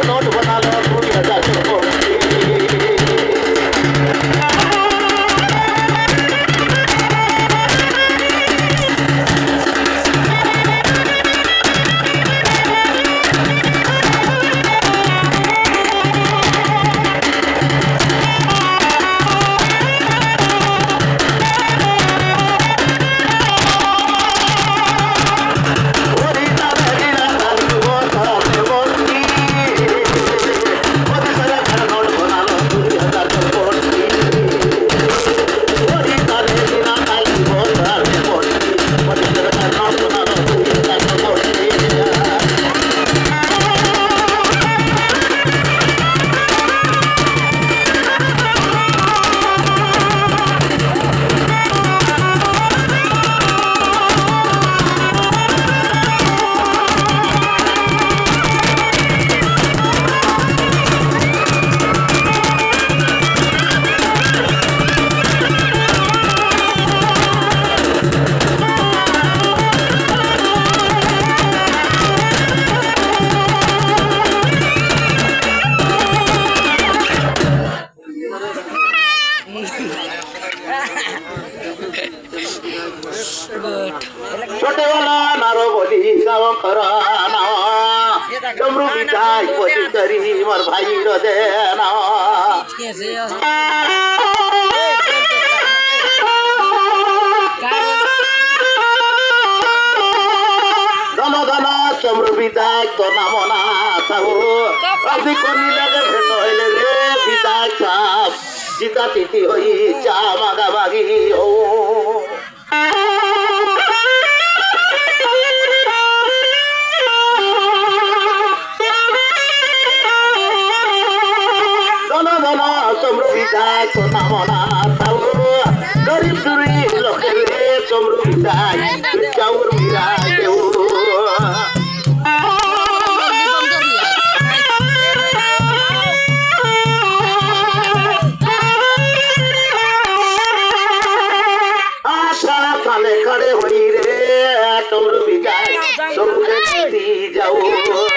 Note বানালো 2000 কোটি। ছোটবেলা নারো বলি গাঁও খরানা ডমরু বিদায় পতি করি মোর ভাই রদে না ধন ধন চমরু বিদায় তো নাম না সাহু আদি কনি লাগে ভেট হইলে রে বিদায় সাপ জিতা তিথি হই চা মাগা মাগি ও চমরু বিদায় তো নাম না সাহু গরিব দুরি লোকে রে চমরু বিদায় চাউর বিদায় কেউ खड़े हुई रे तुम विदाई तुम जाओ